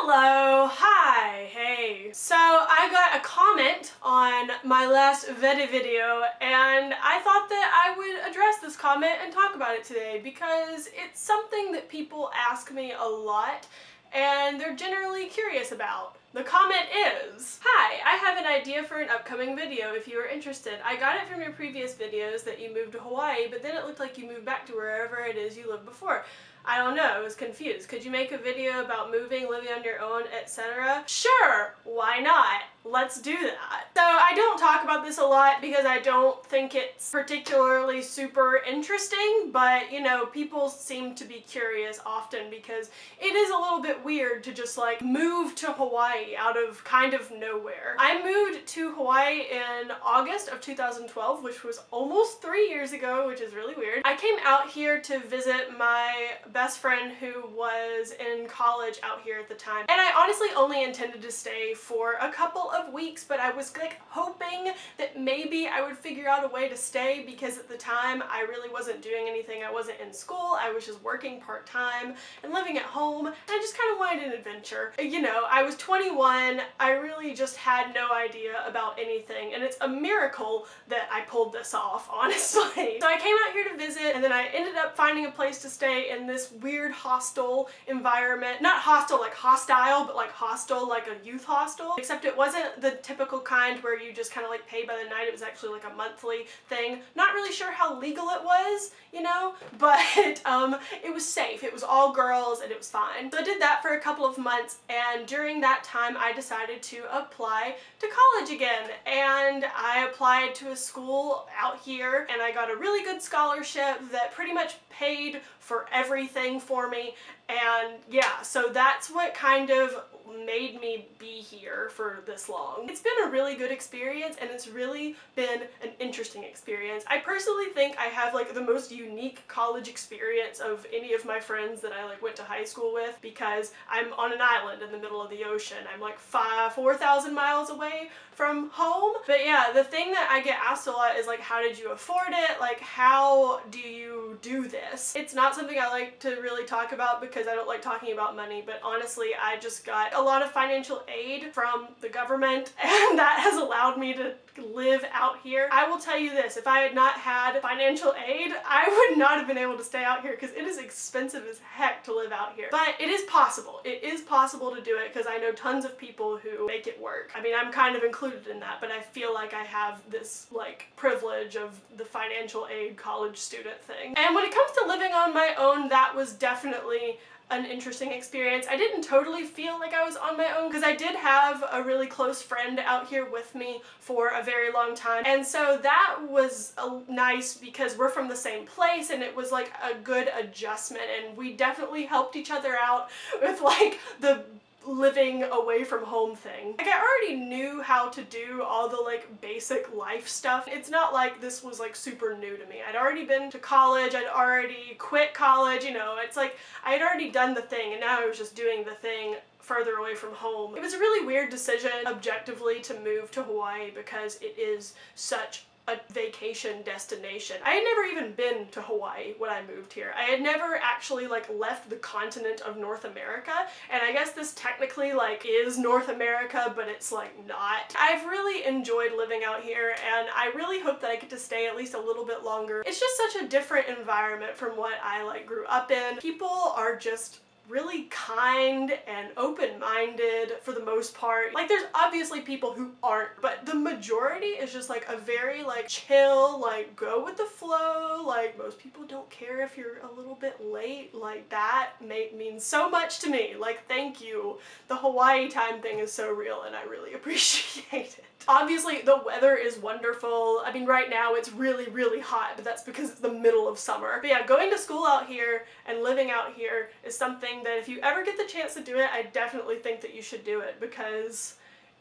Hello, hi, hey. So I got a comment on my last vedi video and I thought that I would address this comment and talk about it today because it's something that people ask me a lot and they're generally curious about. The comment is, "Hi, I have an idea for an upcoming video if you are interested. I got it from your previous videos that you moved to Hawaii, but then it looked like you moved back to wherever it is you lived before. I don't know, I was confused. Could you make a video about moving, living on your own, etc.? Sure, why not? Let's do that. So I don't talk about this a lot because I don't think it's particularly super interesting, but you know, people seem to be curious often because it is a little bit weird to just like move to Hawaii out of kind of nowhere. I moved to Hawaii in August of 2012, which was almost 3 years ago, which is really weird. I came out here to visit my best friend who was in college out here at the time. And I honestly only intended to stay for a couple of weeks, but I was like hoping that maybe I would figure out a way to stay because at the time I really wasn't doing anything. I wasn't in school, I was just working part-time and living at home, and I just kind of wanted an adventure. You know, I was 21, I really just had no idea about anything, and it's a miracle that I pulled this off, honestly. So I came out here to visit, and then I ended up finding a place to stay in this weird hostel environment. Not hostel like hostile, but like hostel like a youth hostel, except it wasn't the typical kind where you just kind of like pay by the night. It was actually like a monthly thing. Not really sure how legal it was, you know, but it was safe. It was all girls and it was fine. So I did that for a couple of months, and during that time I decided to apply to college again, and I applied to a school out here and I got a really good scholarship that pretty much paid for everything for me. And yeah, so that's what kind of made me be here for this long. It's been a really good experience and it's really been an interesting experience. I personally think I have like the most unique college experience of any of my friends that I like went to high school with, because I'm on an island in the middle of the ocean. I'm like 4,000 miles away from home. But yeah, the thing that I get asked a lot is like, how did you afford it? Like, how do you do this? It's not something I like to really talk about because I don't like talking about money, but honestly, I just got a lot of financial aid from the government and that has allowed me to live out here. I will tell you this, if I had not had financial aid, I would not have been able to stay out here because it is expensive as heck to live out here. But it is possible. It is possible to do it because I know tons of people who make it work. I mean, I'm kind of included in that, but I feel like I have this like privilege of the financial aid college student thing. And when it comes to living on my own, that was definitely an interesting experience. I didn't totally feel like I was on my own because I did have a really close friend out here with me for a very long time, and so that was nice because we're from the same place and it was like a good adjustment, and we definitely helped each other out with like the living away from home thing. Like, I already knew how to do all the like basic life stuff. It's not like this was like super new to me. I'd already been to college, I'd already quit college, you know, it's like I had already done the thing and now I was just doing the thing further away from home. It was a really weird decision objectively to move to Hawaii because it is such a vacation destination. I had never even been to Hawaii when I moved here. I had never actually like left the continent of North America, and I guess this technically like is North America, but it's like not. I've really enjoyed living out here and I really hope that I get to stay at least a little bit longer. It's just such a different environment from what I like grew up in. People are just really kind and open-minded for the most part. Like, there's obviously people who aren't, but the majority is just like a very like chill, like go with the flow, like most people don't care if you're a little bit late. Like, that means so much to me. Like, thank you. The Hawaii time thing is so real and I really appreciate it. Obviously, the weather is wonderful. I mean, right now it's really, really hot, but that's because it's the middle of summer. But yeah, going to school out here and living out here is something that if you ever get the chance to do it, I definitely think that you should do it because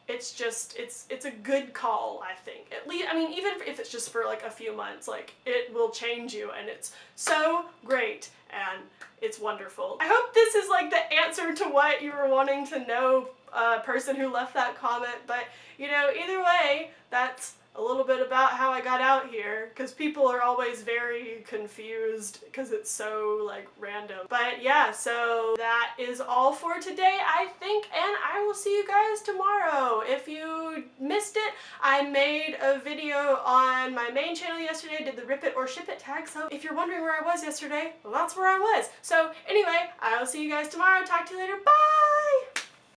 it's just, it's a good call, I think. At least, I mean, even if it's just for like a few months, like, it will change you and it's so great and it's wonderful. I hope this is like the answer to what you were wanting to know, person who left that comment, but you know, either way, that's a little bit about how I got out here, because people are always very confused because it's so like random. But yeah, so that is all for today, I think, and see you guys tomorrow. If you missed it, I made a video on my main channel yesterday. I did the rip it or ship it tag, so if you're wondering where I was yesterday, well, that's where I was. So anyway, I will see you guys tomorrow. Talk to you later. Bye!